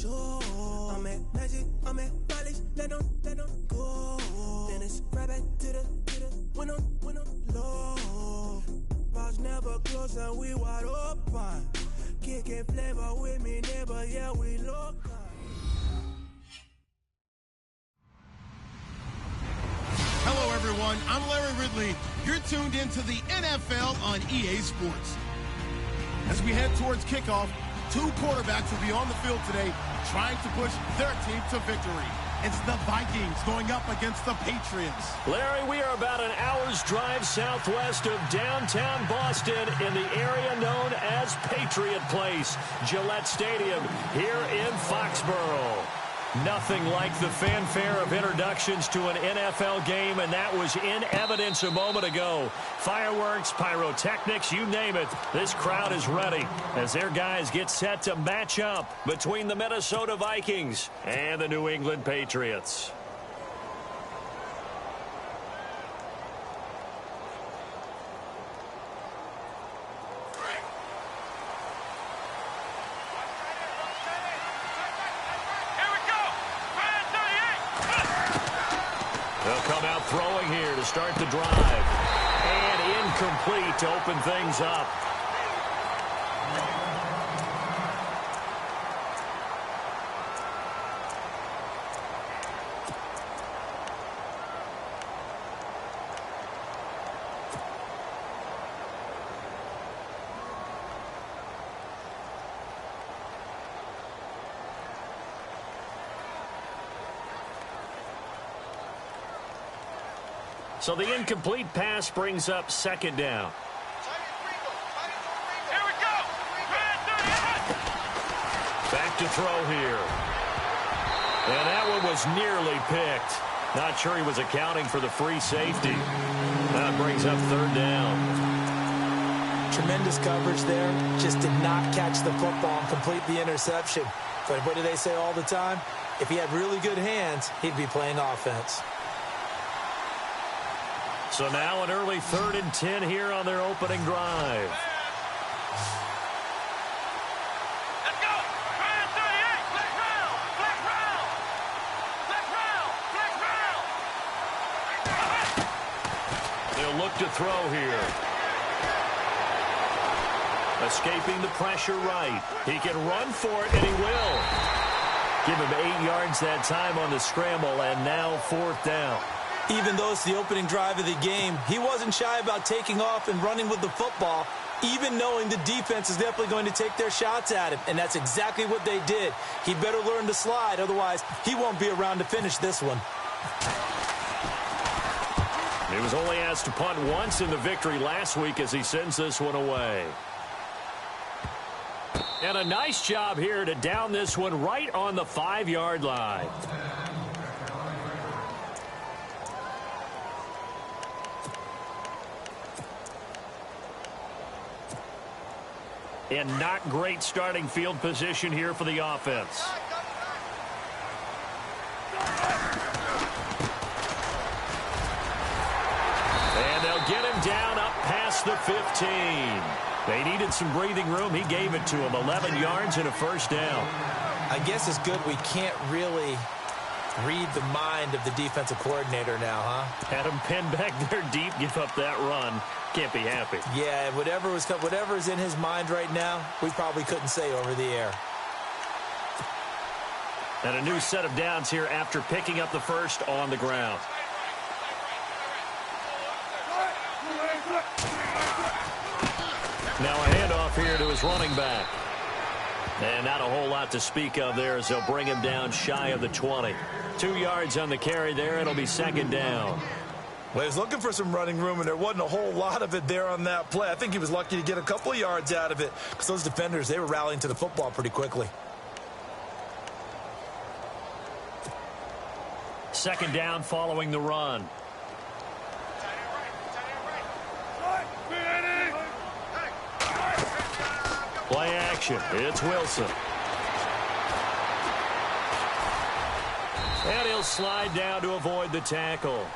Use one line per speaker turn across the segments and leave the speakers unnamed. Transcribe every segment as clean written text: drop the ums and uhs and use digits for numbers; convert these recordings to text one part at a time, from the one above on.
sure. I'm at magic, I'm at knowledge, let them go. Then it's right back to the when I'm low. Box never close and we wide open. Kicking flavor with me, neighbor, yeah, we local.
Hello, everyone. I'm Larry Ridley. You're tuned into the NFL on EA Sports. As we head towards kickoff, two quarterbacks will be on the field today trying to push their team to victory. It's the Vikings going up against the Patriots.
Larry, we are about an hour's drive southwest of downtown Boston in the area known as Patriot Place, Gillette Stadium here in Foxborough. Nothing like the fanfare of introductions to an NFL game, and that was in evidence a moment ago. Fireworks, pyrotechnics, you name it. This crowd is ready as their guys get set to match up between the Minnesota Vikings and the New England Patriots. Throwing here to start the drive. And incomplete to open things up. So the incomplete pass brings up second down.
Here we go.
Back to throw here. And that one was nearly picked. Not sure he was accounting for the free safety. That brings up third down.
Tremendous coverage there. Just did not catch the football and complete the interception. But what do they say all the time? If he had really good hands, he'd be playing offense.
So now an early 3rd and 10 here on their opening drive.
Let's go. 38. Flex round. Flex round. Flex round. Flex round.
They'll look to throw here. Escaping the pressure right. He can run for it, and he will. Give him 8 yards that time on the scramble, and now 4th down.
Even though it's the opening drive of the game, he wasn't shy about taking off and running with the football, even knowing the defense is definitely going to take their shots at him. And that's exactly what they did. He better learn to slide, otherwise he won't be around to finish this one.
He was only asked to punt once in the victory last week as he sends this one away. And a nice job here to down this one right on the 5-yard line. And not great starting field position here for the offense. And they'll get him down up past the 15. They needed some breathing room. He gave it to him. 11 yards and a first down.
I guess it's good we can't really read the mind of the defensive coordinator now, huh?
Had him pinned back there deep, give up that run. Can't be happy.
Yeah, whatever is in his mind right now, we probably couldn't say over the air.
And a new set of downs here after picking up the first on the ground. Now a handoff here to his running back. And not a whole lot to speak of there as they'll bring him down shy of the 20. 2 yards on the carry there. It'll be second down.
Well, he was looking for some running room, and there wasn't a whole lot of it there on that play. I think he was lucky to get a couple of yards out of it because those defenders, they were rallying to the football pretty quickly.
Second down following the run. Play action. It's Wilson. And he'll slide down to avoid the tackle.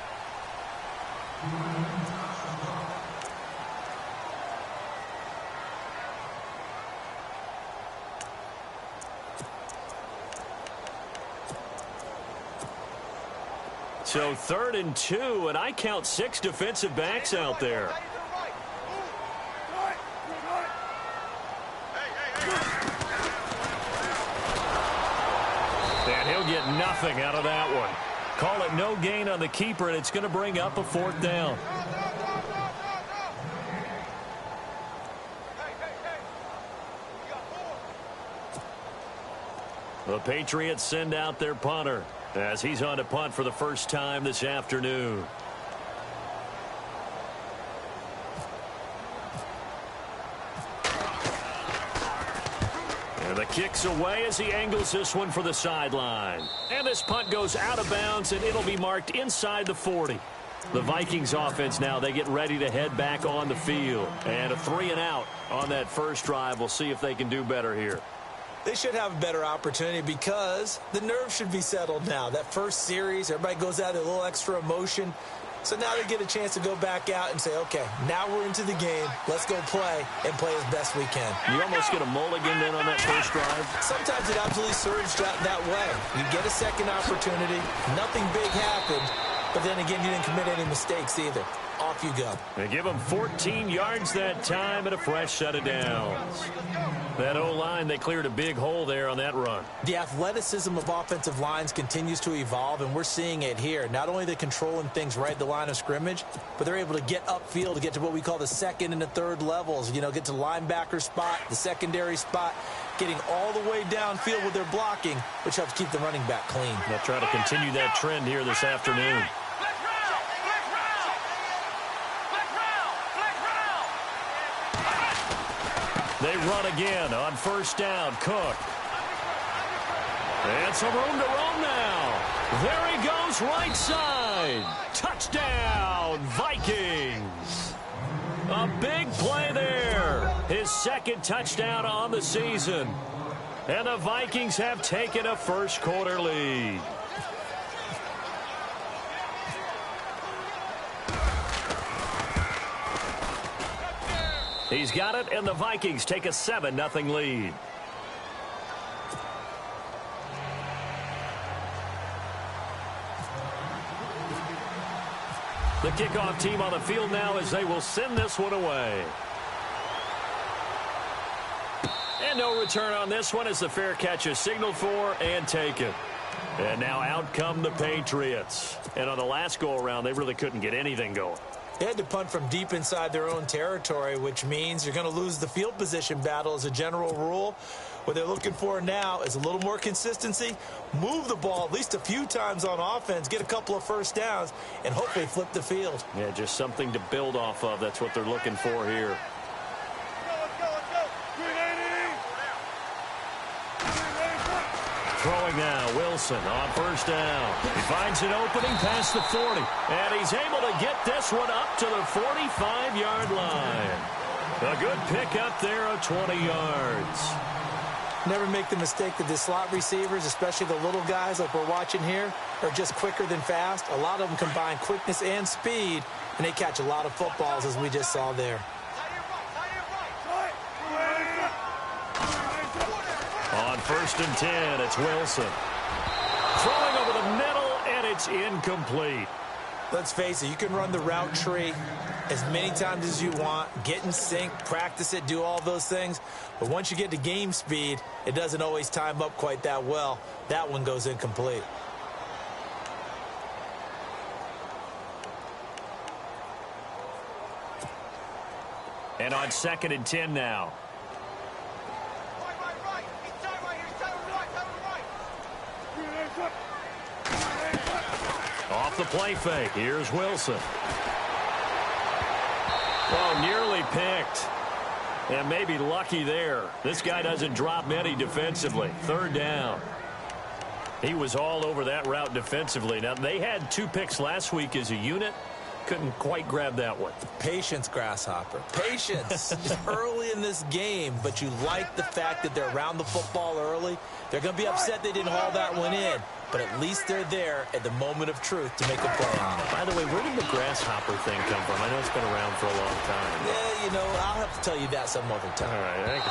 So 3rd and 2, and I count 6 defensive backs out there. And he'll get nothing out of that one. Call it no gain on the keeper, and it's going to bring up a 4th down. The Patriots send out their punter as he's on to punt for the first time this afternoon. And the kick's away as he angles this one for the sideline. And this punt goes out of bounds, and it'll be marked inside the 40. The Vikings offense now, they get ready to head back on the field. And a 3-and-out on that first drive. We'll see if they can do better here.
They should have a better opportunity because the nerves should be settled now. That first series, everybody goes out with a little extra emotion. So now they get a chance to go back out and say, okay, now we're into the game. Let's go play and play as best we can.
You almost get a mulligan then on that first drive?
Sometimes it absolutely serves that way. You get a second opportunity. Nothing big happened. But then again, you didn't commit any mistakes either. Off you go.
They give him 14 yards that time and a fresh set of downs. That O-line, they cleared a big hole there on that run.
The athleticism of offensive lines continues to evolve, and we're seeing it here. Not only are they controlling things right at the line of scrimmage, but they're able to get upfield to get to what we call the 2nd and the 3rd levels. You know, get to the linebacker spot, the secondary spot, getting all the way downfield with their blocking, which helps keep the running back clean.
They'll try to continue that trend here this afternoon. They run again on 1st down. Cook. And some room to roam now. There he goes, right side. Touchdown, Vikings. A big play there. His 2nd touchdown on the season. And the Vikings have taken a first quarter lead. He's got it, and the Vikings take a 7-0 lead. The kickoff team on the field now as they will send this one away. And no return on this one as the fair catch is signaled for and taken. And now out come the Patriots. And on the last go-around, they really couldn't get anything going.
They had to punt from deep inside their own territory, which means you're going to lose the field position battle as a general rule. What they're looking for now is a little more consistency, move the ball at least a few times on offense, get a couple of first downs, and hopefully flip the field.
Yeah, just something to build off of. That's what they're looking for here. Throwing now, Wilson on 1st down. He finds an opening past the 40. And he's able to get this one up to the 45-yard line. A good pick up there of 20 yards.
Never make the mistake that the slot receivers, especially the little guys like we're watching here, are just quicker than fast. A lot of them combine quickness and speed, and they catch a lot of footballs, as we just saw there.
On 1st and 10, it's Wilson. Throwing over the middle, and it's incomplete.
Let's face it, you can run the route tree as many times as you want, get in sync, practice it, do all those things. But once you get to game speed, it doesn't always time up quite that well. That one goes incomplete.
And on 2nd and 10 now. Off the play fake. Here's Wilson. Oh, nearly picked. And maybe lucky there. This guy doesn't drop many defensively. 3rd down. He was all over that route defensively. Now, they had 2 picks last week as a unit. Couldn't quite grab that one.
Patience, Grasshopper. Patience. It's early in this game, but you like the fact that they're around the football early. They're going to be upset they didn't haul that one in, but at least they're there at the moment of truth to make a play on it.
By the way, where did the grasshopper thing come from? I know it's been around for a long time.
Yeah, you know, I'll have to tell you that some other time.
All right,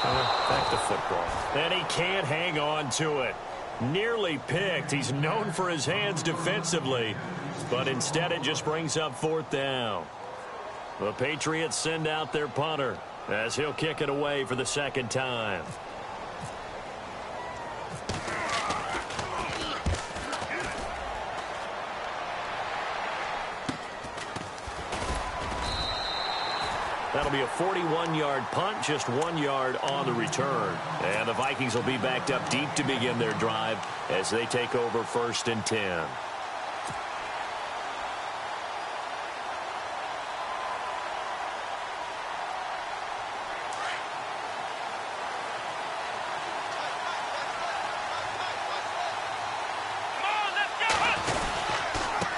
back to football. And he can't hang on to it. Nearly picked. He's known for his hands defensively, but instead it just brings up 4th down. The Patriots send out their punter as he'll kick it away for the 2nd time. That'll be a 41-yard punt, just 1 yard on the return. And the Vikings will be backed up deep to begin their drive as they take over 1st and 10.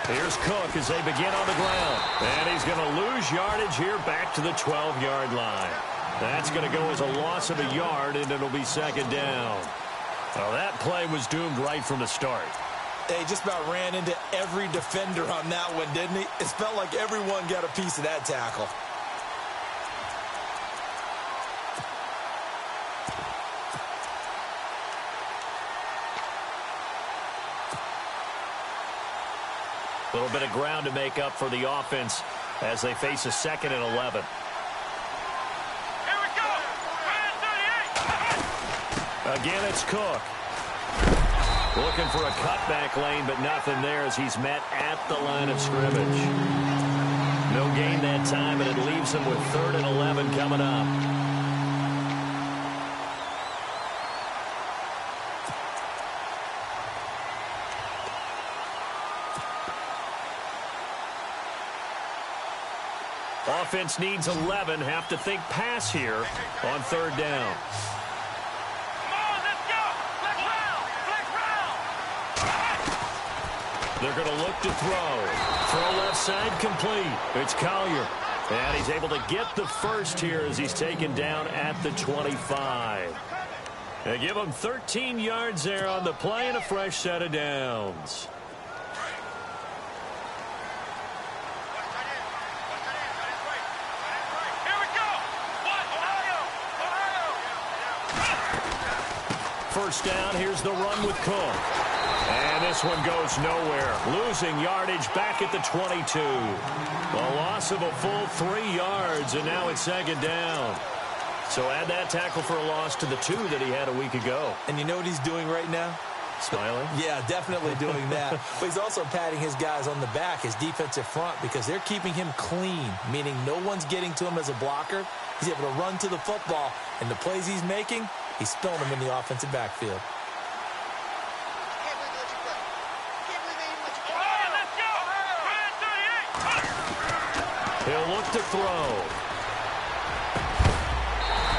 Here's Cook as they begin on the ground. And he's going to lose yardage here back to the 12-yard line. That's going to go as a loss of a yard, and it'll be 2nd down. Well, that play was doomed right from the start.
He just about ran into every defender on that one, didn't he? It felt like everyone got a piece of that tackle.
A little bit of ground to make up for the offense as they face a 2nd and 11.
Here we go.
Again, it's Cook. Looking for a cutback lane, but nothing there as he's met at the line of scrimmage. No gain that time, but it leaves him with 3rd and 11 coming up. Offense needs 11. Have to think pass here on 3rd down.
Come on, let's go. Flex round. Flex round.
They're going to look to throw. Throw left side complete. It's Collier. And he's able to get the first here as he's taken down at the 25. They give him 13 yards there on the play and a fresh set of downs. First down, here's the run with Cook. And this one goes nowhere. Losing yardage back at the 22. A loss of a full 3 yards, and now it's 2nd down. So add that tackle for a loss to the 2 that he had a week ago.
And you know what he's doing right now?
Smiling?
Yeah, definitely doing that. But he's also patting his guys on the back, his defensive front, because they're keeping him clean, meaning no one's getting to him as a blocker. He's able to run to the football, and the plays he's making, he's spilling them in the offensive backfield.
He'll look to throw.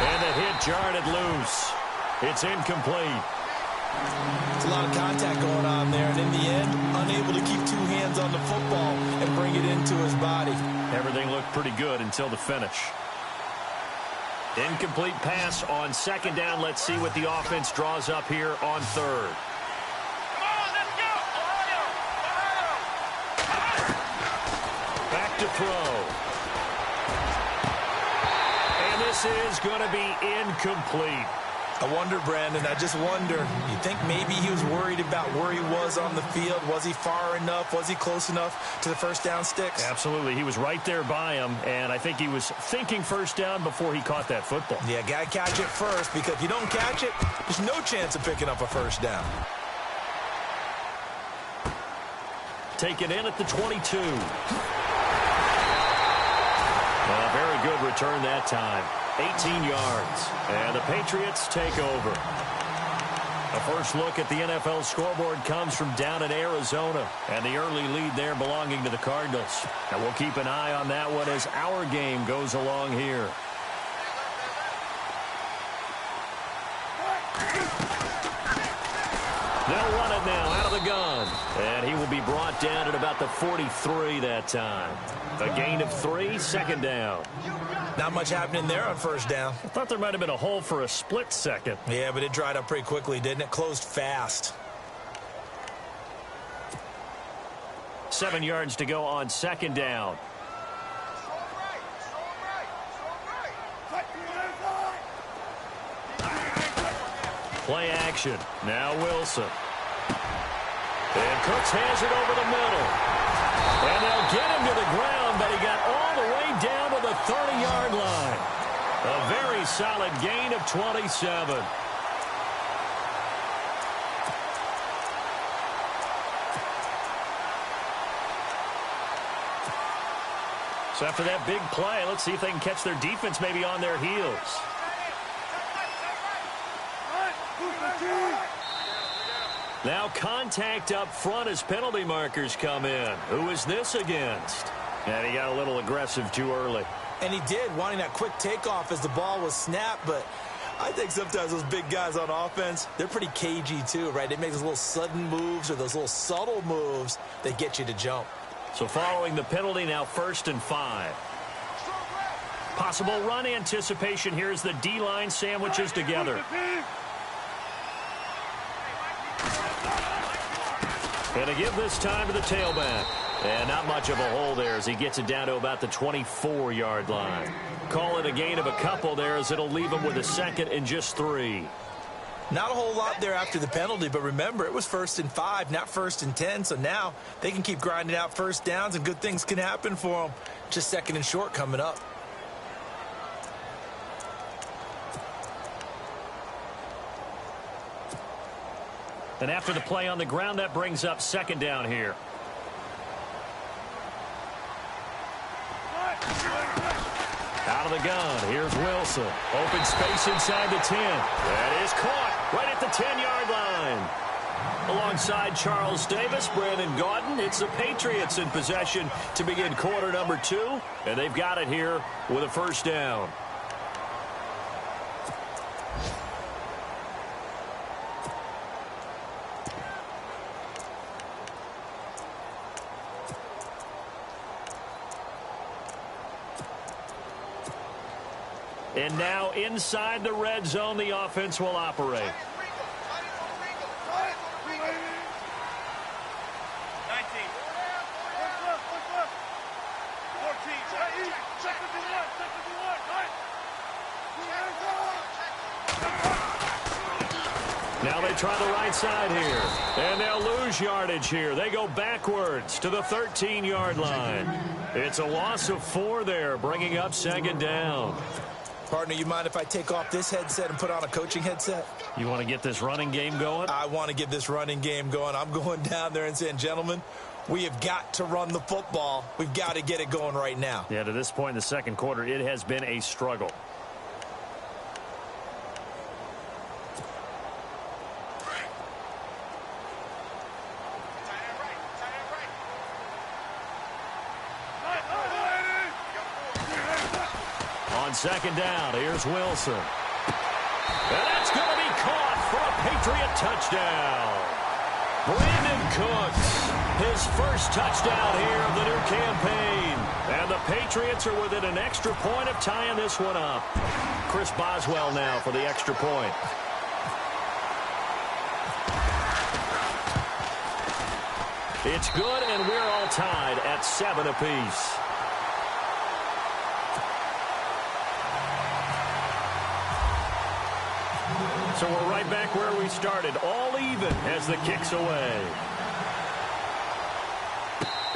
And the hit jarred it loose. It's incomplete.
It's a lot of contact going on there, and in the end, unable to keep 2 hands on the football and bring it into his body.
Everything looked pretty good until the finish. Incomplete pass on 2nd down. Let's see what the offense draws up here on 3rd.
Come on, let's go.
Back to throw. And this is going to be incomplete.
I wonder, Brandon, I just wonder, you think maybe he was worried about where he was on the field? Was he far enough? Was he close enough to the first down sticks?
Absolutely. He was right there by him, and I think he was thinking first down before he caught that football.
Yeah, got to catch it first, because if you don't catch it, there's no chance of picking up a first down.
Taken in at the 22. A very good return that time. 18 yards. And the Patriots take over. A first look at the NFL scoreboard comes from down in Arizona. And the early lead there belonging to the Cardinals. And we'll keep an eye on that one as our game goes along here. They'll run it now out of the gun. And he will be brought down at about the 43 that time. A gain of 3, 2nd down.
Not much happening there on first down.
I thought there might have been a hole for a split second.
Yeah, but it dried up pretty quickly, didn't it? Closed fast.
7 yards to go on 2nd down. Play action. Now Wilson. And Cooks has it over the middle. And they'll get him to the ground, but he got all the way down to the 30-yard line. A very solid gain of 27. So after that big play, let's see if they can catch their defense maybe on their heels. Now contact up front as penalty markers come in. Who is this against? And he got a little aggressive too early.
And he did, wanting that quick takeoff as the ball was snapped. But I think sometimes those big guys on offense, they're pretty cagey too, right? They make those little sudden moves or those little subtle moves that get you to jump.
So following the penalty, now 1st and 5. Possible run anticipation here as the D-line sandwiches together. And to give this time to the tailback. And not much of a hole there as he gets it down to about the 24-yard line. Call it a gain of a couple there as it'll leave him with a 2nd and just 3.
Not a whole lot there after the penalty, but remember, it was 1st and 5, not 1st and 10. So now they can keep grinding out first downs, and good things can happen for them. Just 2nd and short coming up.
And after the play on the ground, that brings up 2nd down here. Out of the gun, here's Wilson. Open space inside the 10. That is caught right at the 10-yard line. Alongside Charles Davis, Brandon Gaudin, it's the Patriots in possession to begin quarter number 2. And they've got it here with a 1st down. And now inside the red zone, the offense will operate.
19.
Now they try the right side here. And they'll lose yardage here. They go backwards to the 13-yard line. It's a loss of 4 there, bringing up 2nd down.
Partner, you mind if I take off this headset and put on a coaching headset?
You want to get this running game going?
I want to get this running game going. I'm going down there and saying, gentlemen, we have got to run the football. We've got to get it going right now.
Yeah, to this point in the 2nd quarter, it has been a struggle. On 2nd down, here's Wilson. And that's going to be caught for a Patriot touchdown. Brandon Cooks, his 1st touchdown here of the new campaign. And the Patriots are within an extra point of tying this one up. Chris Boswell now for the extra point. It's good, and we're all tied at 7 apiece. So we're right back where we started, all even as the kick's away.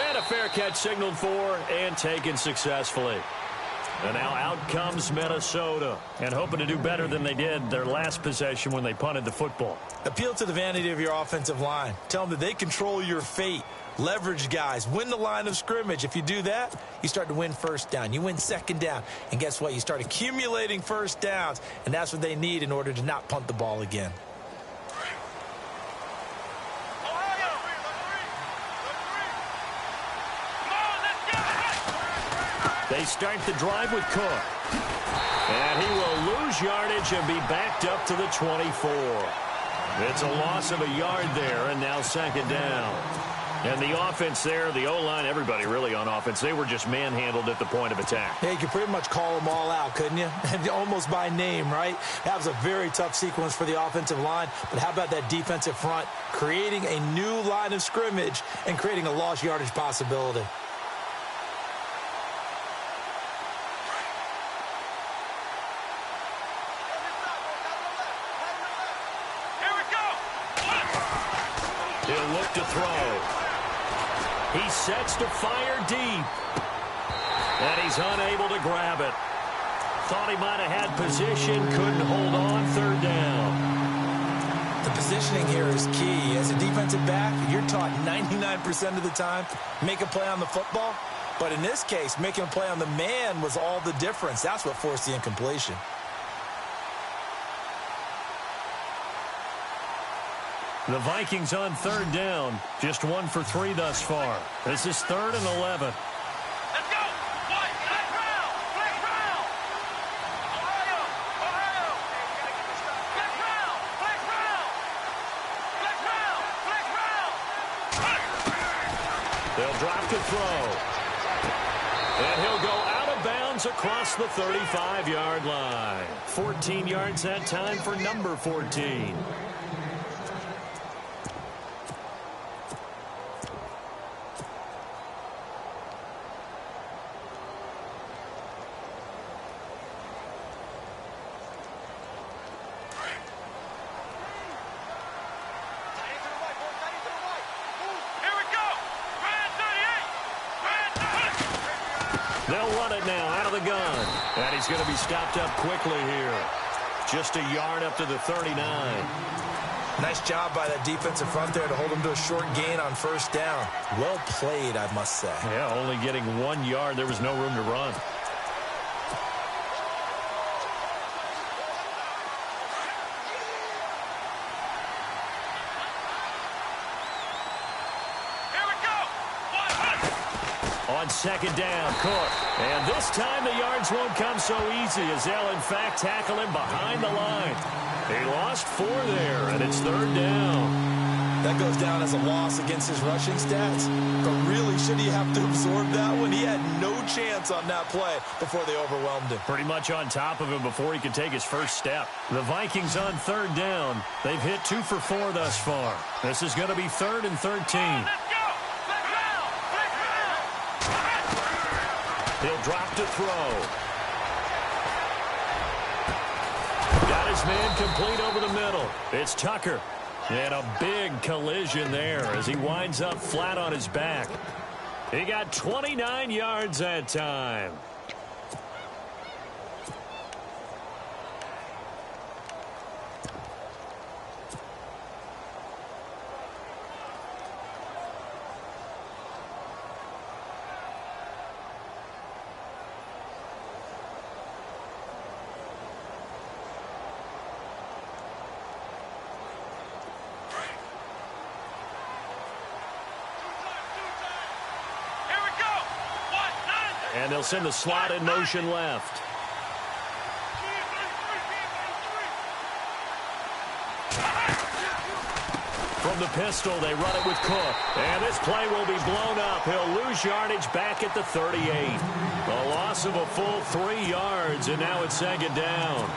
And a fair catch signaled for and taken successfully. And now out comes Minnesota, and hoping to do better than they did their last possession when they punted the football.
Appeal to the vanity of your offensive line. Tell them that they control your fate. Leverage guys. Win the line of scrimmage. If you do that, you start to win 1st down. You win 2nd down. And guess what? You start accumulating 1st downs. And that's what they need in order to not punt the ball again.
They start the drive with Cook. And he will lose yardage and be backed up to the 24. It's a loss of a yard there, and now 2nd down. And the offense there, the O-line, everybody really on offense, they were just manhandled at the point of attack.
Yeah, you could pretty much call them all out, couldn't you? Almost by name, right? That was a very tough sequence for the offensive line. But how about that defensive front creating a new line of scrimmage and creating a lost yardage possibility?
He'll look to throw. He sets to fire deep. And he's unable to grab it. Thought he might have had position, couldn't hold on, third down.
The positioning here is key. As a defensive back, you're taught 99% of the time, make a play on the football. But in this case, making a play on the man was all the difference. That's what forced the incompletion.
The Vikings on third down. Just 1 for 3 thus far. This is 3rd and 11.
Let's go! White, flag round! Flag round! Ohio! Ohio! Flag round! Flag round! Flag round! Flag round!
They'll drop to throw. And he'll go out of bounds across the 35-yard line. 14 yards that time for number 14. They'll run it now out of the gun. And he's going to be stopped up quickly here. Just a yard up to the 39.
Nice job by that defensive front there to hold him to a short gain on first down. Well played, I must say.
Yeah, only getting 1 yard. There was no room to run. On second down, Cook. And this time the yards won't come so easy as they'll, in fact, tackle him behind the line. He lost 4 there, and it's 3rd down.
That goes down as a loss against his rushing stats. But really, should he have to absorb that one? He had no chance on that play before they overwhelmed him.
Pretty much on top of him before he could take his first step. The Vikings on 3rd down. They've hit 2 for 4 thus far. This is going to be 3rd and 13. He'll drop to throw. Got his man complete over the middle. It's Tucker. And a big collision there as he winds up flat on his back. He got 29 yards that time. And they'll send the slot in motion left. From the pistol, they run it with Cook. And this play will be blown up. He'll lose yardage back at the 38. A loss of a full 3 yards, and now it's 2nd down.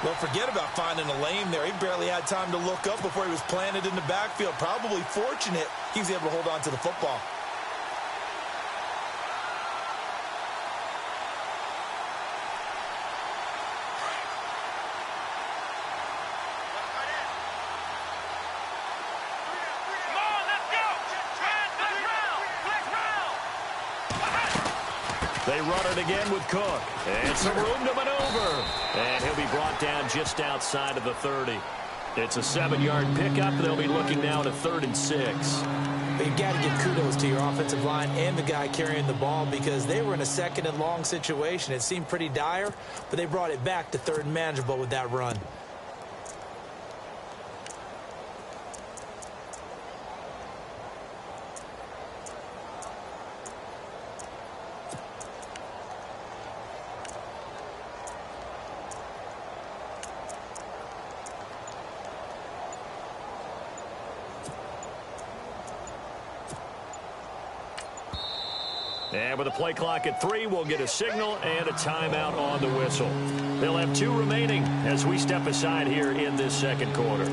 Well, forget about finding a lane there. He barely had time to look up before he was planted in the backfield. Probably fortunate he was able to hold on to the football.
They run it again with Cook. And some room to maneuver. And he'll be brought down just outside of the 30. It's a 7-yard pickup. They'll be looking now to 3rd and 6.
But you've got to give kudos to your offensive line and the guy carrying the ball because they were in a 2nd and long situation. It seemed pretty dire, but they brought it back to 3rd and manageable with that run.
And with a play clock at 3, we'll get a signal and a timeout on the whistle. They'll have 2 remaining as we step aside here in this 2nd quarter.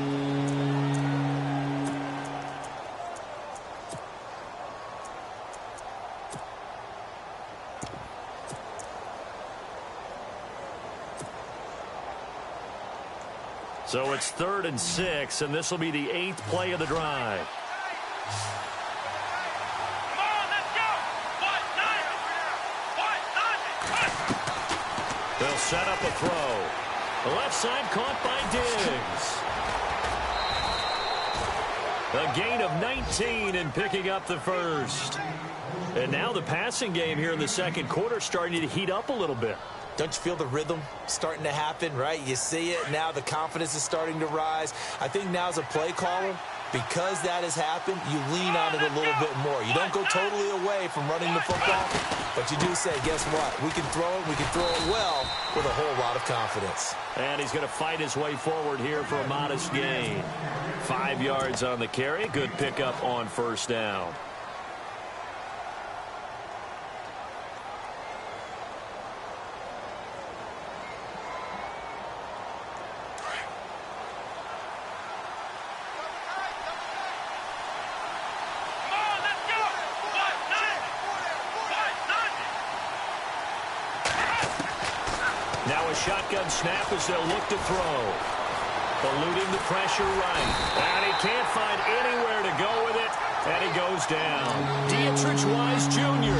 So it's 3rd and 6, and this will be the 8th play of the drive.
on, let's go.
They'll set up a throw. The left side caught by Diggs. A gain of 19 in picking up the first. And now the passing game here in the second quarter starting to heat up a little bit.
Don't you feel the rhythm starting to happen, right? You see it. Now the confidence is starting to rise. I think now as a play caller, because that has happened, you lean on it a little bit more. You don't go totally away from running the football, but you do say, guess what? We can throw it. We can throw it well with a whole lot of confidence.
And he's going to fight his way forward here for a modest gain. 5 yards on the carry. Good pickup on first down. Now a shotgun snap as they'll look to throw. Eluding the pressure right. And he can't find anywhere to go with it. And he goes down. Dietrich Wise Jr.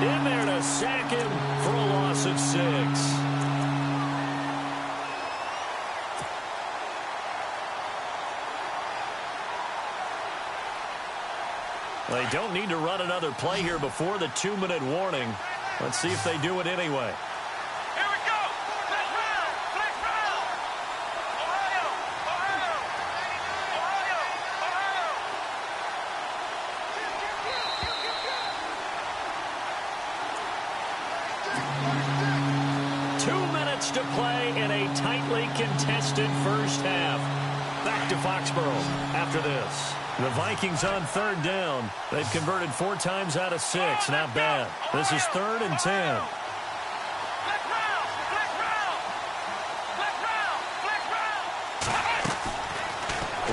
in there to sack him for a loss of 6. They don't need to run another play here before the 2-minute warning. Let's see if they do it anyway.
Here we go. Flex round. Ohio.
Ohio. 2 minutes to play in a tightly contested first half. Back to Foxborough after this. The Vikings on third down. They've converted 4 times out of 6. Not bad. This is 3rd and 10.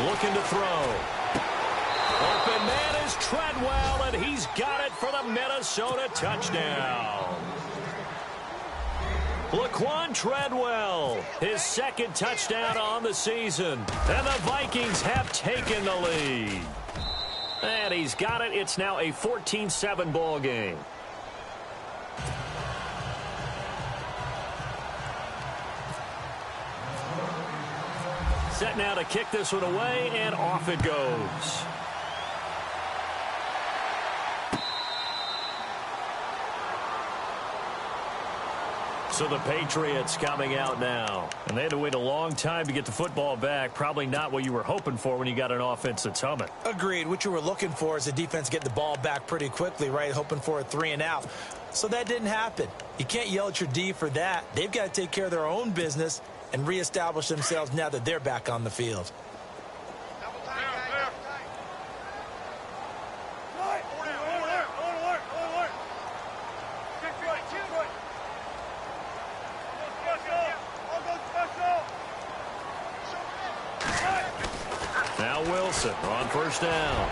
Looking to throw. Open man is Treadwell, and he's got it for the Minnesota touchdown. Laquan Treadwell, his 2nd touchdown on the season. And the Vikings have taken the lead. And he's got it. It's now a 14-7 ball game. Set now to kick this one away, and off it goes. So the Patriots coming out now. And they had to wait a long time to get the football back. Probably not what you were hoping for when you got an offense that's humming.
Agreed. What you were looking for is the defense getting the ball back pretty quickly, right? Hoping for a 3 and out. So that didn't happen. You can't yell at your D for that. They've got to take care of their own business and reestablish themselves now that they're back on the field.
Now Wilson on first down.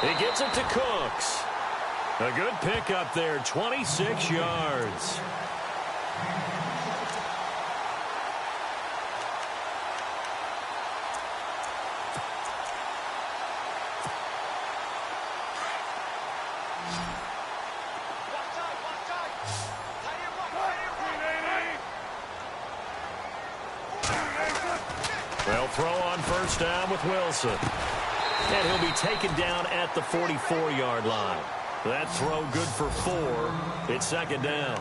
He gets it to Cooks. A good pickup there, 26 yards. They'll throw on first down with Wilson. And he'll be taken down at the 44-yard line. That throw good for 4. It's 2nd down.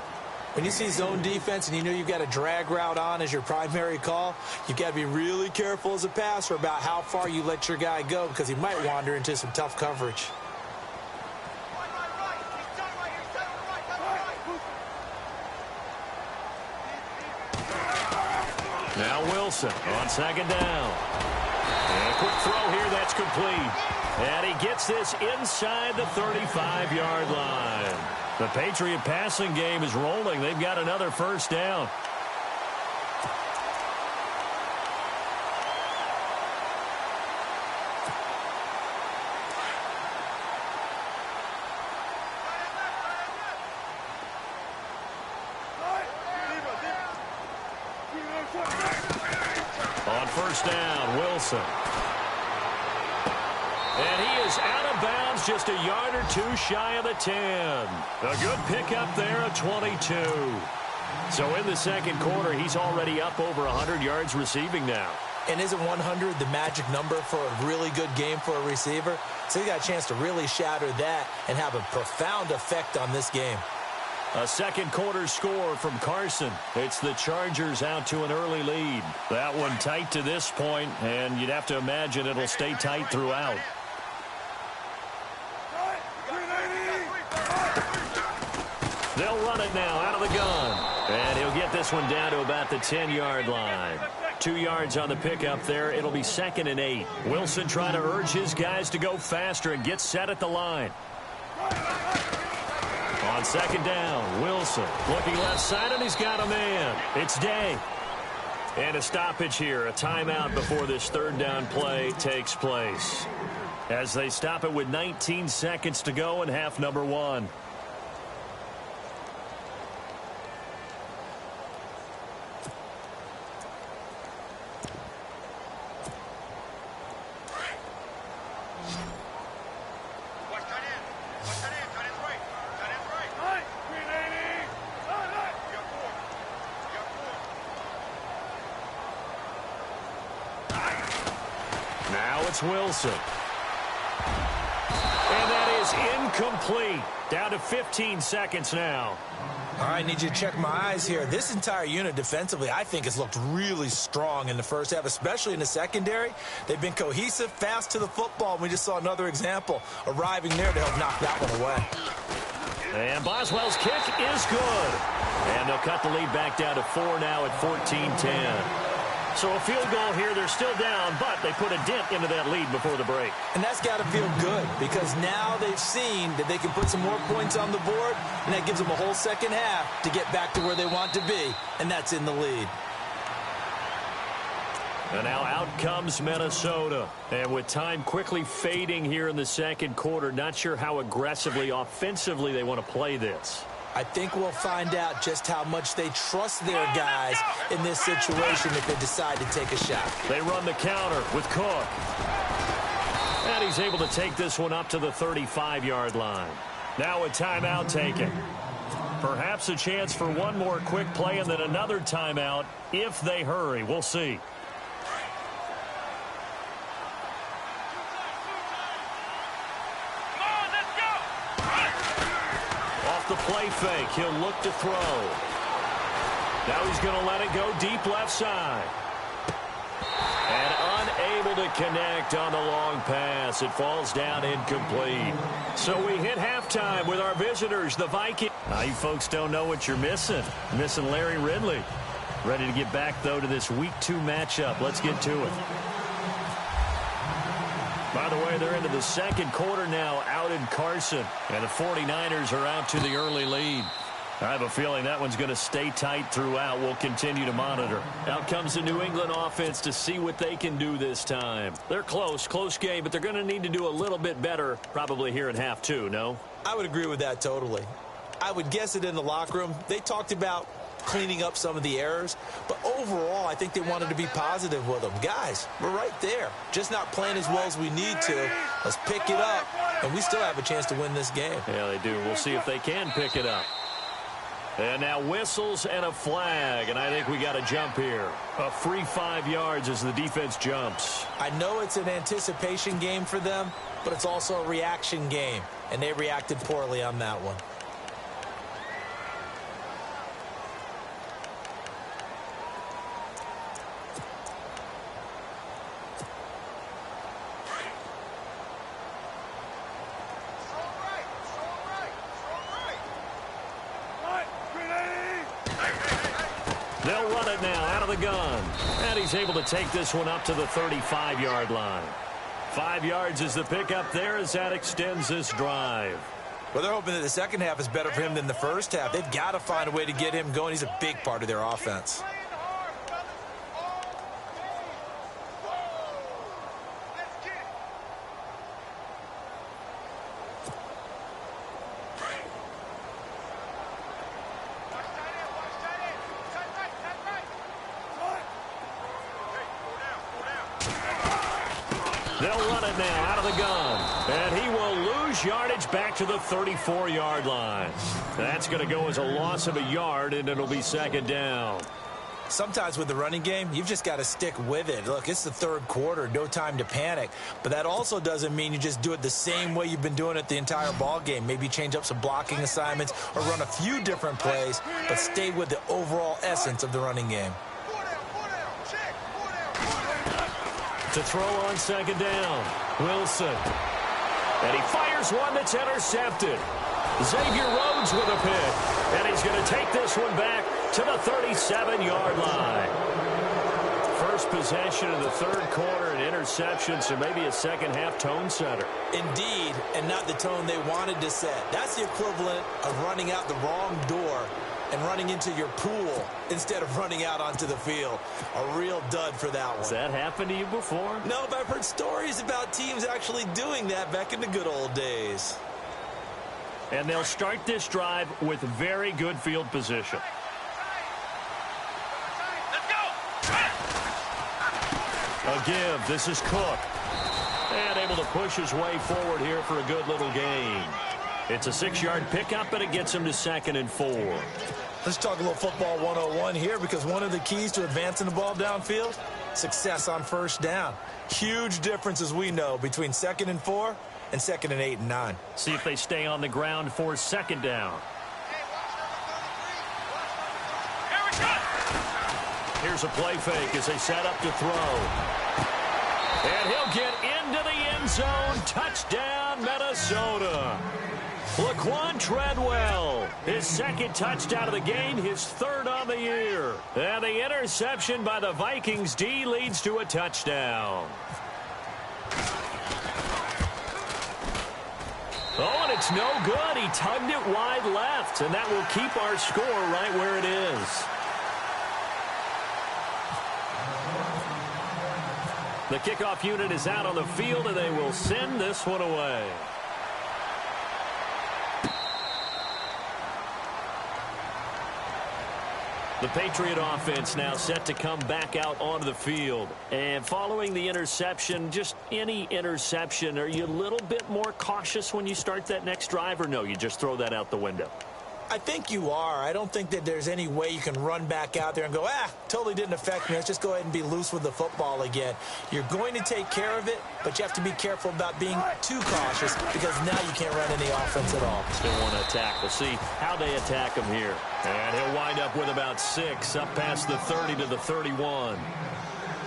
When you see zone defense and you know you've got a drag route on as your primary call, you've got to be really careful as a passer about how far you let your guy go because he might wander into some tough coverage.
Now Wilson on 2nd down. And a quick throw here that's complete. And he gets this inside the 35-yard line. The Patriot passing game is rolling. They've got another first down. On first down, Wilson. And he is out of bounds, just a yard or two shy of the 10. A good pickup there, a 22. So in the second quarter, he's already up over 100 yards receiving now.
And isn't 100 the magic number for a really good game for a receiver? So he got a chance to really shatter that and have a profound effect on this game.
A second quarter score from Carson. It's the Chargers out to an early lead. That one tight to this point, and you'd have to imagine it'll stay tight throughout. They'll run it now out of the gun. And he'll get this one down to about the 10-yard line. 2 yards on the pickup there. It'll be 2nd and 8. Wilson trying to urge his guys to go faster and get set at the line. On 2nd down, Wilson looking left side, and he's got a man. It's Day. And a stoppage here, a timeout before this 3rd down play takes place. As they stop it with 19 seconds to go in half number 1. Wilson. And that is incomplete. Down to 15 seconds now.
All right, need you to check my eyes here. This entire unit defensively, I think, has looked really strong in the first half, especially in the secondary. They've been cohesive, fast to the football. We just saw another example arriving there to help knock that one away.
And Boswell's kick is good. And they'll cut the lead back down to 4 now at 14-10. So a field goal here. They're still down, but they put a dent into that lead before the break.
And that's got to feel good because now they've seen that they can put some more points on the board, and that gives them a whole second half to get back to where they want to be, and that's in the lead.
And now out comes Minnesota. And with time quickly fading here in the second quarter, not sure how aggressively, offensively they want to play this.
I think we'll find out just how much they trust their guys in this situation if they decide to take a shot.
They run the counter with Cook. And he's able to take this one up to the 35-yard line. Now a timeout taken. Perhaps a chance for one more quick play and then another timeout if they hurry. We'll see. The play fake. He'll look to throw. Now he's going to let it go deep left side. And unable to connect on the long pass. It falls down incomplete. So we hit halftime with our visitors, the Vikings. Now you folks don't know what you're missing. Missing Larry Ridley. Ready to get back, though, to this Week 2 matchup. Let's get to it. By the way, they're into the second quarter now out in Carson. And the 49ers are out to the early lead. I have a feeling that one's going to stay tight throughout. We'll continue to monitor. Out comes the New England offense to see what they can do this time. They're close game, but they're going to need to do a little bit better probably here in half 2, no?
I would agree with that totally. I would guess it in the locker room. They talked about cleaning up some of the errors, but overall I think they wanted to be positive with them. Guys, we're right there, just not playing as well as we need to. Let's pick it up, and we still have a chance to win this game.
Yeah, they do. We'll see if they can pick it up. And now whistles and a flag, and I think we got a jump here. A free 5 yards as the defense jumps.
I know it's an anticipation game for them, but it's also a reaction game, and they reacted poorly on that one.
They'll run it now out of the gun. And he's able to take this one up to the 35-yard line. 5 yards is the pickup there as that extends this drive.
Well, they're hoping that the second half is better for him than the first half. They've got to find a way to get him going. He's a big part of their offense.
They'll run it now out of the gun. And he will lose yardage back to the 34-yard line. That's going to go as a loss of a yard, and it'll be second down.
Sometimes with the running game, you've just got to stick with it. Look, it's the third quarter, no time to panic. But that also doesn't mean you just do it the same way you've been doing it the entire ball game. Maybe change up some blocking assignments or run a few different plays, but stay with the overall essence of the running game.
To throw on second down, Wilson. And he fires one that's intercepted. Xavier Rhodes with a pick. And he's going to take this one back to the 37-yard line. First possession of the third quarter, an interception, so maybe a second-half tone setter.
Indeed, and not the tone they wanted to set. That's the equivalent of running out the wrong door and running into your pool instead of running out onto the field. A real dud for that one.
Has that happened to you before?
No, but I've heard stories about teams actually doing that back in the good old days.
And they'll start this drive with very good field position. A give. This is Cook. And able to push his way forward here for a good little gain. It's a 6-yard pickup, and it gets him to 2nd and 4.
Let's talk a little football 101 here, because one of the keys to advancing the ball downfield, success on first down. Huge difference, as we know, between 2nd and 4 and 2nd and 8 and 9.
See if they stay on the ground for second down. Here's a play fake as they set up to throw. And he'll get into the end zone. Touchdown, Minnesota. Laquan Treadwell, his second touchdown of the game, his third on the year. And the interception by the Vikings D leads to a touchdown. Oh, and it's no good. He tugged it wide left, and that will keep our score right where it is. The kickoff unit is out on the field, and they will send this one away. The Patriot offense now set to come back out onto the field. And following the interception, just any interception, are you a little bit more cautious when you start that next drive, or no, you just throw that out the window?
I think you are. I don't think that there's any way you can run back out there and go, totally didn't affect me. Let's just go ahead and be loose with the football again. You're going to take care of it, but you have to be careful about being too cautious, because now you can't run any offense at all.
Still want to attack. We'll see how they attack him here. And he'll wind up with about 6, up past the 30 to the 31.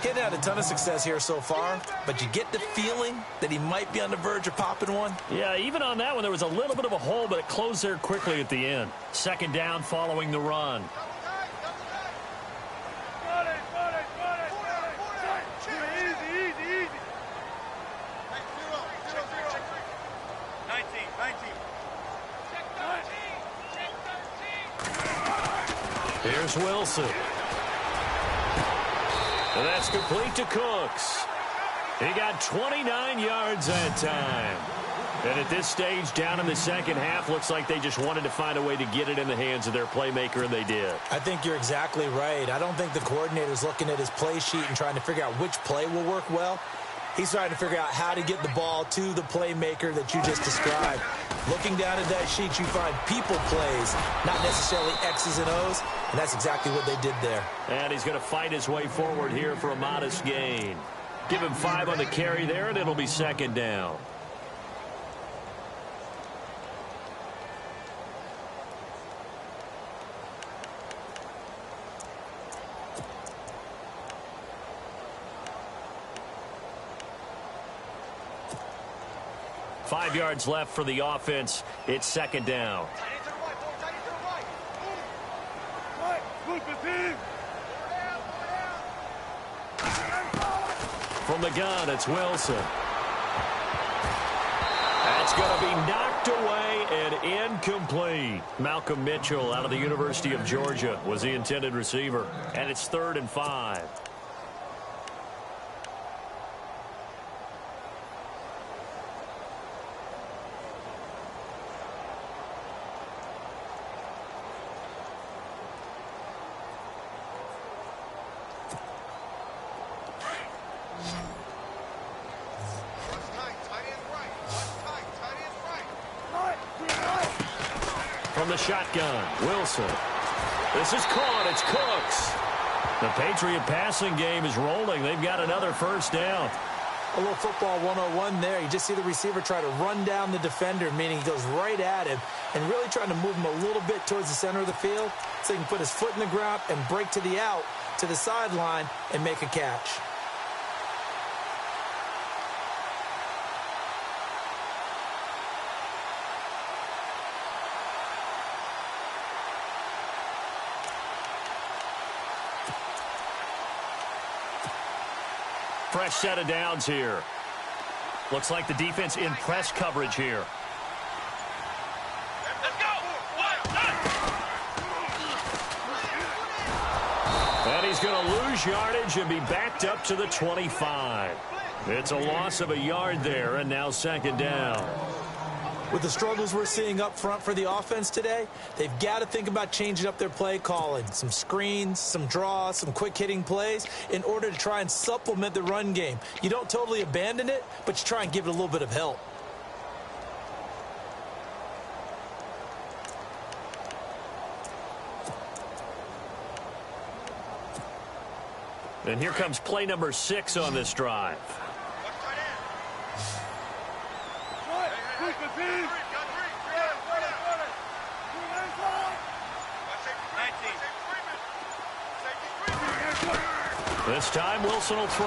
He hadn't had a ton of success here so far, but you get the feeling that he might be on the verge of popping one.
Yeah, even on that one, there was a little bit of a hole, but it closed there quickly at the end. Second down following the run. Here's Wilson. And that's complete to Cooks. He got 29 yards that time. And at this stage, down in the second half, looks like they just wanted to find a way to get it in the hands of their playmaker, and they did.
I think you're exactly right. I don't think the coordinator's looking at his play sheet and trying to figure out which play will work well. He's trying to figure out how to get the ball to the playmaker that you just described. Looking down at that sheet, you find people plays, not necessarily X's and O's, and that's exactly what they did there.
And he's going to fight his way forward here for a modest gain. Give him 5 on the carry there, and it'll be second down. Five yards left for the offense. It's second down. From the gun, it's Wilson. That's going to be knocked away and incomplete. Malcolm Mitchell out of the University of Georgia was the intended receiver. And it's 3rd and 5. from the shotgun. Wilson. This is caught. It's Cooks. The Patriot passing game is rolling. They've got another first down.
A little football 101 there. You just see the receiver try to run down the defender, meaning he goes right at him and really trying to move him a little bit towards the center of the field so he can put his foot in the ground and break to the out, to the sideline, and make a catch.
Fresh set of downs here. Looks like the defense in press coverage here.
Let's go.
And he's going to lose yardage and be backed up to the 25. It's a loss of a yard there, and now second down.
With the struggles we're seeing up front for the offense today, they've got to think about changing up their play calling. Some screens, some draws, some quick-hitting plays in order to try and supplement the run game. You don't totally abandon it, but you try and give it a little bit of help.
And here comes play number 6 on this drive. This time Wilson will throw.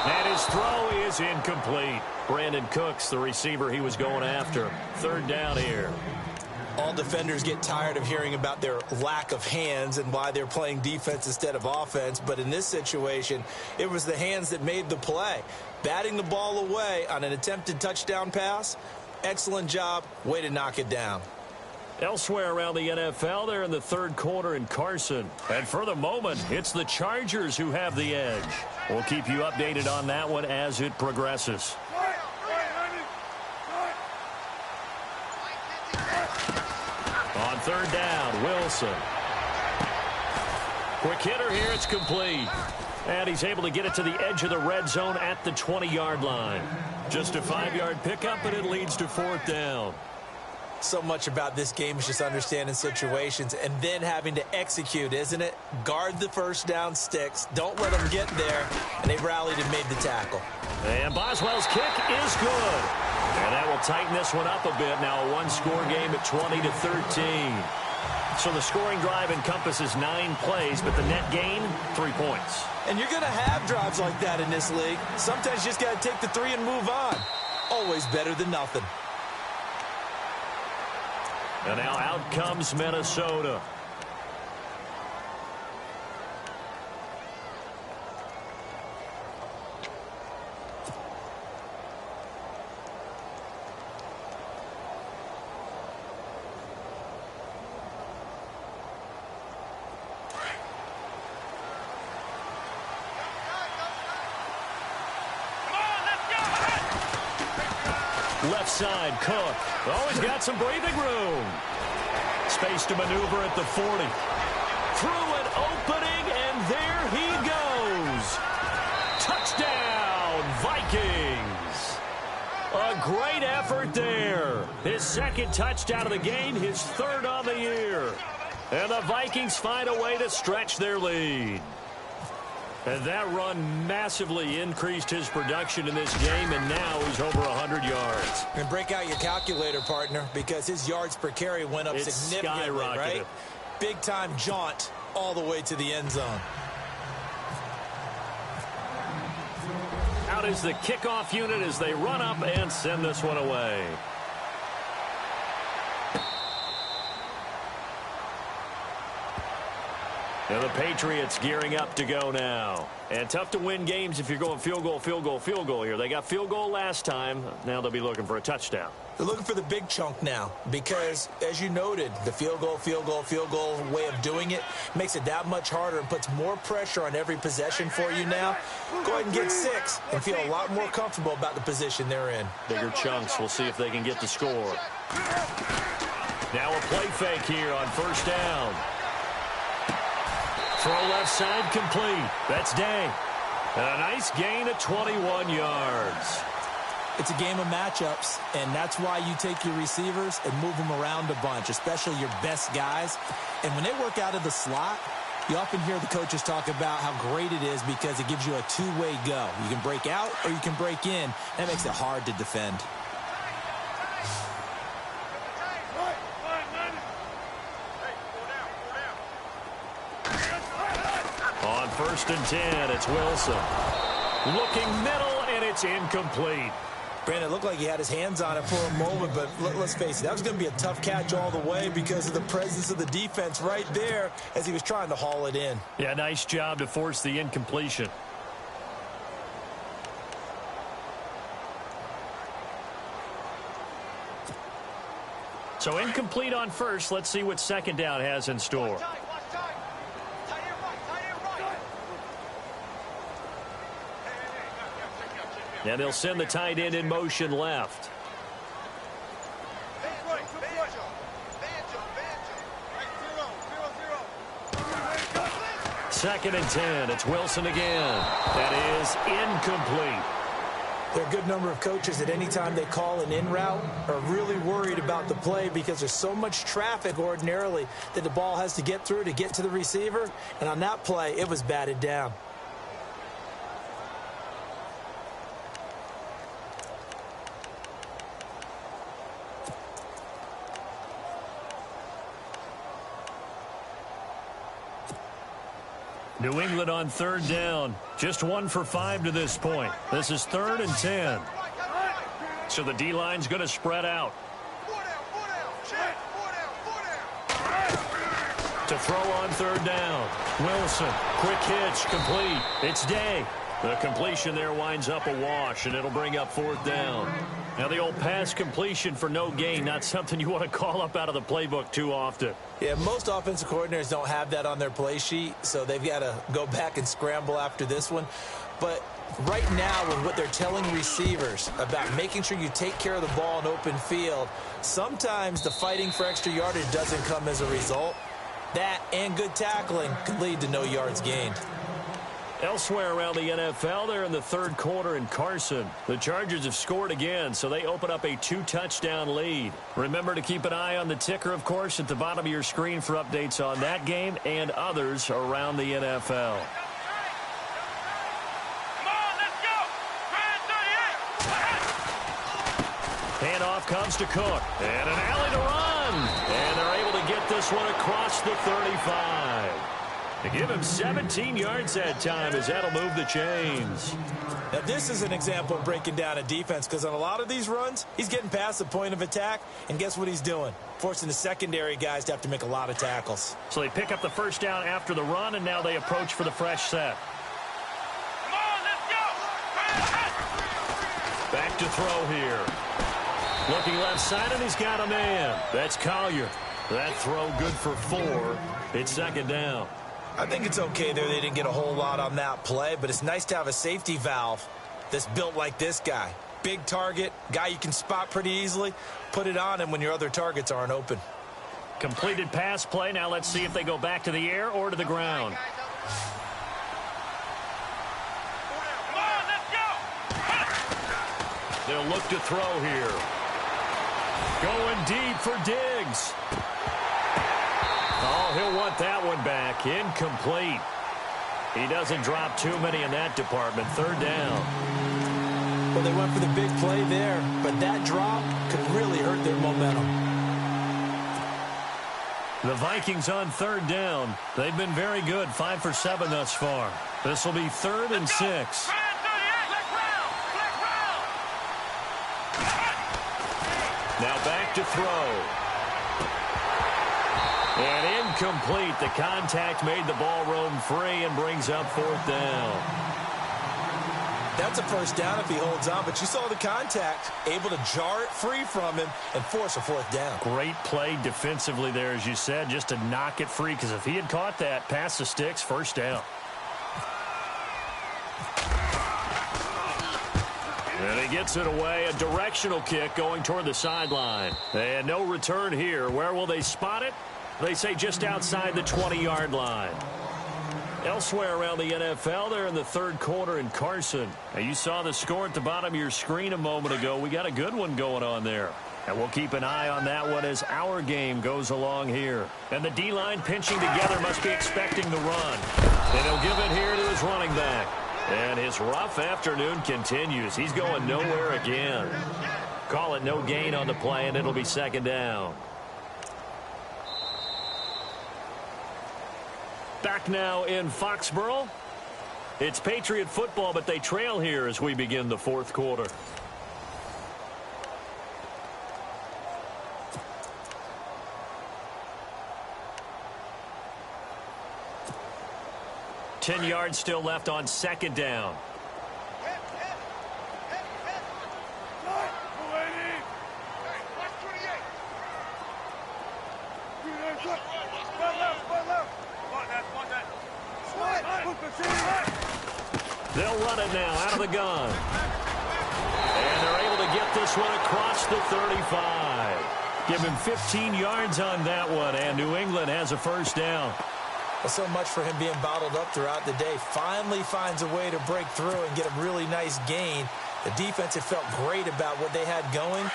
And his throw is incomplete. Brandon Cooks, the receiver he was going after. Third down here.
All defenders get tired of hearing about their lack of hands and why they're playing defense instead of offense. But in this situation, it was the hands that made the play. Batting the ball away on an attempted touchdown pass. Excellent job. Way to knock it down.
Elsewhere around the NFL, they're in the third quarter in Carson. And for the moment, it's the Chargers who have the edge. We'll keep you updated on that one as it progresses. On third down, Wilson. Quick hitter here, it's complete. And he's able to get it to the edge of the red zone at the 20-yard line. Just a 5-yard pickup, and it leads to fourth down.
So much about this game is just understanding situations and then having to execute, isn't it? Guard the first down sticks. Don't let them get there. And they rallied and made the tackle.
And Boswell's kick is good. And that will tighten this one up a bit. Now a one-score game at 20-13. So the scoring drive encompasses 9 plays, but the net gain, 3 points.
And you're going to have drives like that in this league. Sometimes you just got to take the 3 and move on. Always better than nothing.
And now out comes Minnesota. Left side, Cook. Oh, he's got some breathing room. Space to maneuver at the 40. Through an opening, and there he goes. Touchdown, Vikings. A great effort there. His second touchdown of the game, his third on the year. And the Vikings find a way to stretch their lead. And that run massively increased his production in this game, and now he's over 100 yards.
And break out your calculator, partner, because his yards per carry went up significantly, right? Big-time jaunt all the way to the end zone.
Out is the kickoff unit as they run up and send this one away. Now the Patriots gearing up to go now. And tough to win games if you're going field goal, field goal, field goal here. They got field goal last time. Now they'll be looking for a touchdown.
They're looking for the big chunk now because, as you noted, the field goal way of doing it makes it that much harder and puts more pressure on every possession for you now. Go ahead and get 6 and feel a lot more comfortable about the position they're in.
Bigger chunks. We'll see if they can get the score. Now a play fake here on first down. Throw left side complete. That's Day. And a nice gain of 21 yards.
It's a game of matchups, and that's why you take your receivers and move them around a bunch, especially your best guys. And when they work out of the slot, you often hear the coaches talk about how great it is because it gives you a two-way go. You can break out or you can break in. That makes it hard to defend.
On 1st and 10, it's Wilson. Looking middle, and it's incomplete.
Brandon, it looked like he had his hands on it for a moment, but let's face it, that was going to be a tough catch all the way because of the presence of the defense right there as he was trying to haul it in.
Yeah, nice job to force the incompletion. So incomplete on first. Let's see what second down has in store. And they'll send the tight end in motion left. Second and 10. It's Wilson again. That is incomplete.
There are a good number of coaches at any time they call an in route are really worried about the play because there's so much traffic ordinarily that the ball has to get through to get to the receiver. And on that play, it was batted down.
New England on 3rd down. Just 1 for 5 to this point. This is 3rd and 10. So the D-line's going to spread out. To throw on 3rd down. Wilson, quick hitch, complete. It's Day. The completion there winds up a wash, and it'll bring up 4th down. Now the old pass completion for no gain, not something you want to call up out of the playbook too often.
Yeah, most offensive coordinators don't have that on their play sheet, so they've got to go back and scramble after this one. But right now, with what they're telling receivers about making sure you take care of the ball in open field, sometimes the fighting for extra yardage doesn't come as a result. That and good tackling could lead to no yards gained.
Elsewhere around the NFL, they're in the 3rd quarter in Carson. The Chargers have scored again, so they open up a 2-touchdown lead. Remember to keep an eye on the ticker, of course, at the bottom of your screen for updates on that game and others around the NFL. Handoff comes to Cook, and an alley to run. And they're able to get this one across the 35. To give him 17 yards that time as that'll move the chains.
Now, this is an example of breaking down a defense because on a lot of these runs, he's getting past the point of attack, and guess what he's doing? Forcing the secondary guys to have to make a lot of tackles.
So they pick up the 1st down after the run, and now they approach for the fresh set.
Come on, let's go!
Back to throw here. Looking left side, and he's got a man. That's Collier. That throw good for 4. It's 2nd down.
I think it's okay there. They didn't get a whole lot on that play, but it's nice to have a safety valve that's built like this guy. Big target, guy you can spot pretty easily. Put it on him when your other targets aren't open.
Completed pass play. Now let's see if they go back to the air or to the ground.
Come on, let's go!
They'll look to throw here. Going deep for Diggs. Oh, he'll want that one back. Incomplete. He doesn't drop too many in that department. 3rd down.
Well, they went for the big play there, but that drop could really hurt their momentum.
The Vikings on 3rd down. They've been very good. 5 for 7 thus far. This will be 3rd and 6. Now back to throw. And incomplete. The contact made the ball roam free and brings up 4th down.
That's a 1st down if he holds on, but you saw the contact, able to jar it free from him and force a 4th down.
Great play defensively there, as you said, just to knock it free, because if he had caught that, past the sticks, 1st down. And he gets it away. A directional kick going toward the sideline. And no return here. Where will they spot it? They say just outside the 20-yard line. Elsewhere around the NFL, they're in the third quarter in Carson. Now, you saw the score at the bottom of your screen a moment ago. We got a good one going on there. And we'll keep an eye on that one as our game goes along here. And the D-line pinching together must be expecting the run. And he'll give it here to his running back. And his rough afternoon continues. He's going nowhere again. Call it no gain on the play, and it'll be second down. Back now in Foxborough. It's Patriot football, but they trail here as we begin the fourth quarter. Ten yards still left on second down. They'll run it now out of the gun. And they're able to get this one across the 35. Give him 15 yards on that one, and New England has a first down.
Well, so much for him being bottled up throughout the day. Finally finds a way to break through and get a really nice gain. The defense had felt great about what they had going.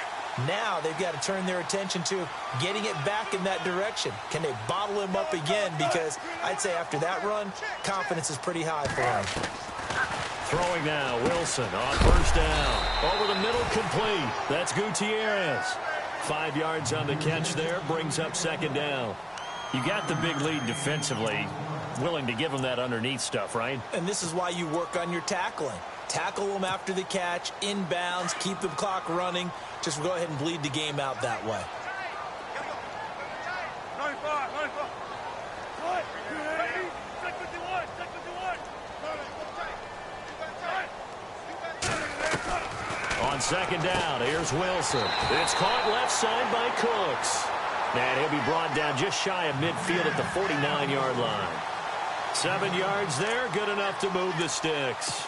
Now they've got to turn their attention to getting it back in that direction. Can they bottle him up again? Because I'd say after that run, confidence is pretty high for him.
Throwing now, Wilson on first down. Over the middle, complete. That's Gutierrez. 5 yards on the catch there, brings up second down. You got the big lead defensively. Willing to give him that underneath stuff, right?
And this is why you work on your tackling. Tackle them after the catch, inbounds, keep the clock running. Just go ahead and bleed the game out that way.
On second down, here's Wilson. It's caught left side by Cooks. And he'll be brought down just shy of midfield at the 49-yard line. 7 yards there, good enough to move the sticks.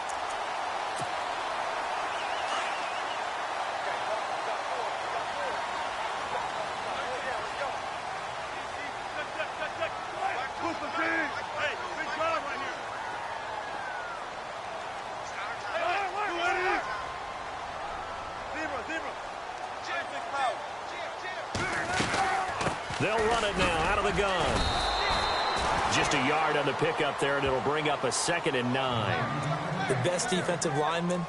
They'll run it now out of the gun. Just a yard on the pickup there, and it'll bring up a 2nd and 9.
The best defensive linemen,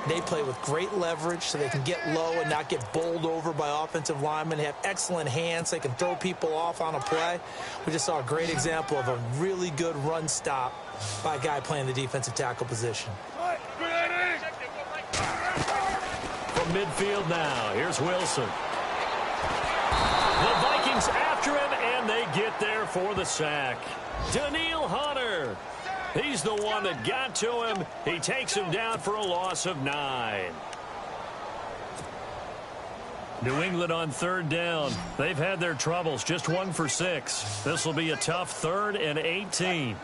they play with great leverage so they can get low and not get bowled over by offensive linemen. They have excellent hands. They can throw people off on a play. We just saw a great example of a really good run stop by a guy playing the defensive tackle position.
From midfield now, here's Wilson. The Vikings after him, and they get there for the sack. Daniil Hunter. He's the one that got to him. He takes him down for a loss of 9. New England on third down. They've had their troubles, just 1 for 6. This will be a tough 3rd and 18.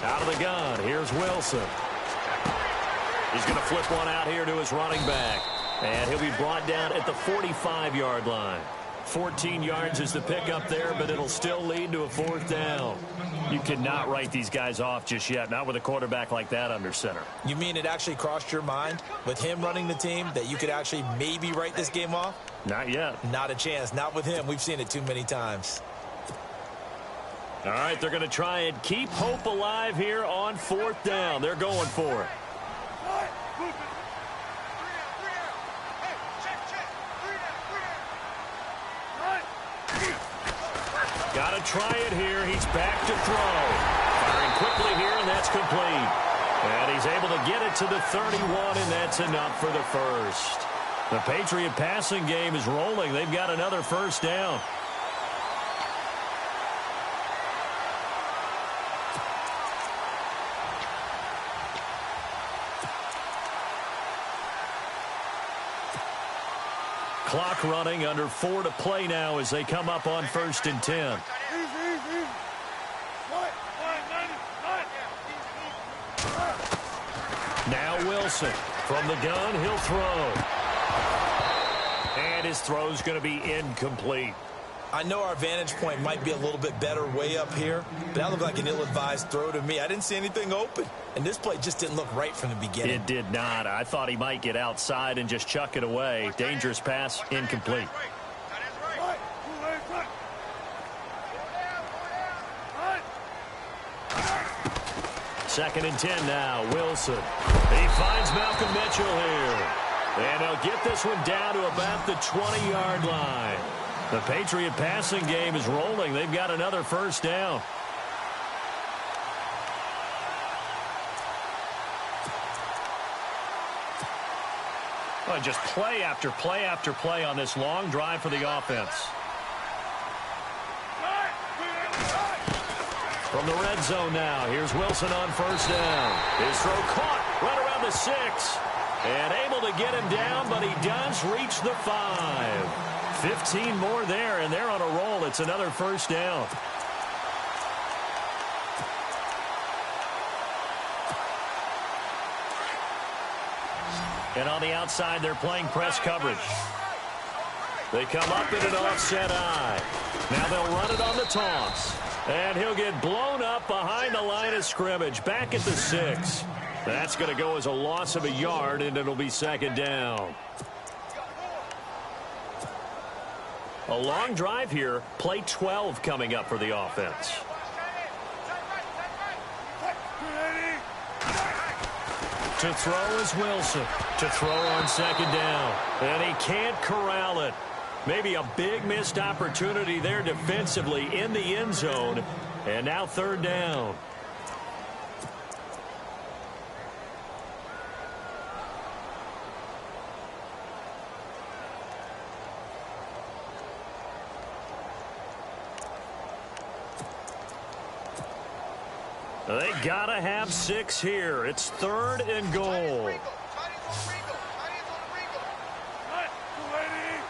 Out of the gun, here's Wilson. He's going to flip one out here to his running back. And he'll be brought down at the 45-yard line. 14 yards is the pickup there, but it'll still lead to a 4th down. You cannot write these guys off just yet, not with a quarterback like that under center.
You mean it actually crossed your mind with him running the team that you could actually maybe write this game off?
Not yet.
Not a chance. Not with him. We've seen it too many times.
All right, they're going to try and keep hope alive here on 4th down. They're going for it. Got to try it here. He's back to throw. Firing quickly here, and that's complete. And he's able to get it to the 31, and that's enough for the first. The Patriot passing game is rolling. They've got another first down. Clock running, under 4 to play now as they come up on 1st and 10. Now Wilson from the gun, he'll throw. And his throw's going to be incomplete.
I know our vantage point might be a little bit better way up here, but that looked like an ill-advised throw to me. I didn't see anything open, and this play just didn't look right from the beginning.
It did not. I thought he might get outside and just chuck it away. Dangerous pass, incomplete. Second and 10 now, Wilson. He finds Malcolm Mitchell here. And he'll get this one down to about the 20-yard line. The Patriot passing game is rolling. They've got another first down. Well, just play after play after play on this long drive for the offense. From the red zone now, here's Wilson on first down. His throw caught right around the 6. And able to get him down, but he does reach the 5. 15 more there, and they're on a roll. It's another first down. And on the outside, they're playing press coverage. They come up in an offset eye. Now they'll run it on the toss. And he'll get blown up behind the line of scrimmage, back at the 6. That's going to go as a loss of a yard, and it'll be second down. A long drive here. Play 12 coming up for the offense. To throw is Wilson. To throw on second down. And he can't corral it. Maybe a big missed opportunity there defensively in the end zone. And now third down. They gotta have 6 here. It's 3rd and goal.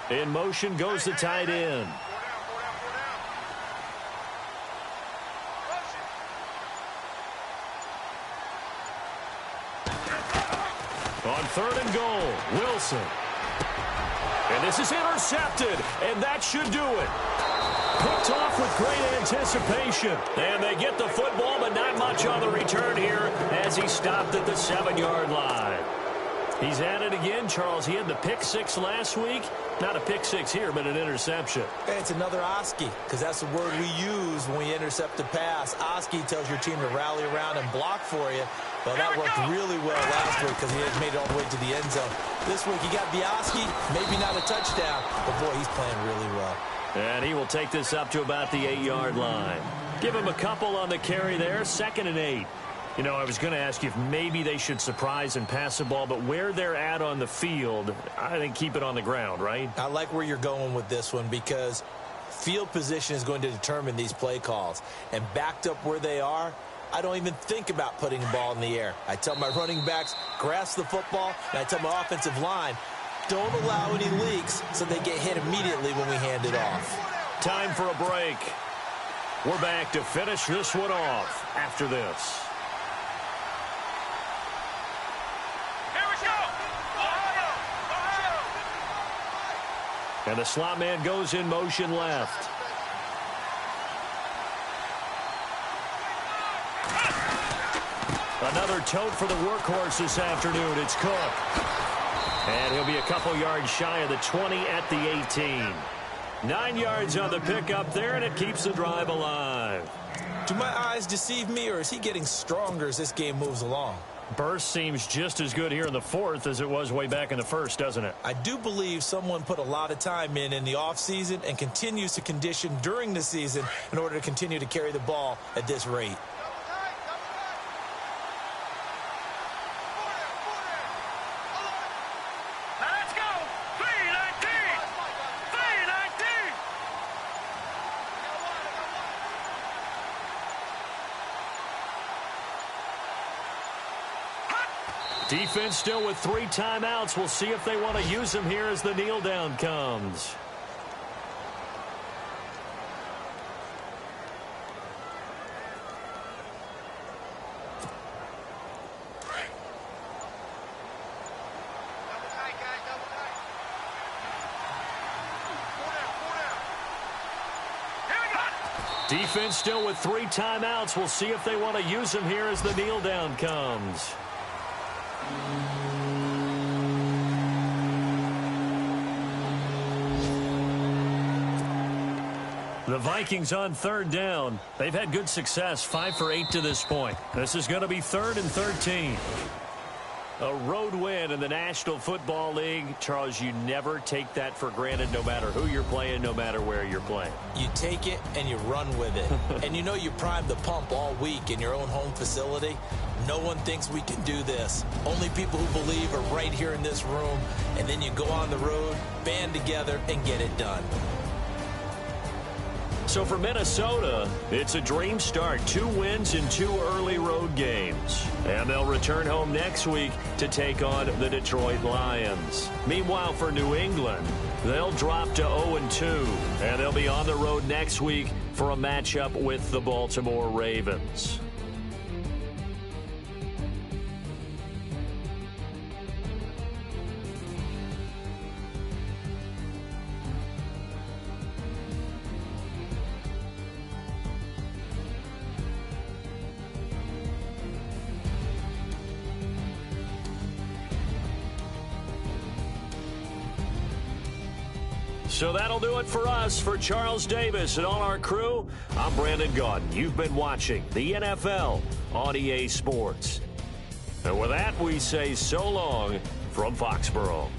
In motion goes the tight end. On 3rd and goal, Wilson. And this is intercepted, and that should do it. Picked off with great anticipation. And they get the football, but not much on the return here as he stopped at the 7-yard line. He's at it again, Charles. He had the pick 6 last week. Not a pick 6 here, but an interception.
Hey, it's another Oski, because that's the word we use when we intercept a pass. Oski tells your team to rally around and block for you. Well, that worked really well last week because he had made it all the way to the end zone. This week, he got the Oski, maybe not a touchdown, but boy, he's playing really well.
And he will take this up to about the 8-yard line. Give him a couple on the carry there, 2nd and 8. You know, I was going to ask you if maybe they should surprise and pass the ball, but where they're at on the field, I think keep it on the ground, right?
I like where you're going with this one because field position is going to determine these play calls. And backed up where they are, I don't even think about putting the ball in the air. I tell my running backs, grasp the football, and I tell my offensive line, don't allow any leaks so they get hit immediately when we hand it off.
Time for a break. We're back to finish this one off after this. And the slot man goes in motion left. Another tote for the workhorse this afternoon. It's Cook. And he'll be a couple yards shy of the 20 at the 18. 9 yards on the pickup there, and it keeps the drive alive.
Do my eyes deceive me, or is he getting stronger as this game moves along?
Burst seems just as good here in the 4th as it was way back in the 1st, doesn't it?
I do believe someone put a lot of time in the offseason and continues to condition during the season in order to continue to carry the ball at this rate.
Let's go! 319! 319!
Defense still with 3 timeouts. We'll see if they want to use them here as the kneel down comes. Defense still with 3 timeouts. We'll see if they want to use them here as the kneel down comes. The Vikings on 3rd down. They've had good success, 5 for 8 to this point. This is going to be 3rd and 13. A road win in the National Football League. Charles, you never take that for granted, no matter who you're playing, no matter where you're playing.
You take it and you run with it. And you know you primed the pump all week in your own home facility. No one thinks we can do this. Only people who believe are right here in this room. And then you go on the road, band together, and get it done.
So for Minnesota, it's a dream start. 2 wins in 2 early road games. And they'll return home next week to take on the Detroit Lions. Meanwhile, for New England, they'll drop to 0-2. And they'll be on the road next week for a matchup with the Baltimore Ravens. So that'll do it for us. For Charles Davis and all our crew, I'm Brandon Gaudin. You've been watching the NFL on EA Sports. And with that, we say so long from Foxborough.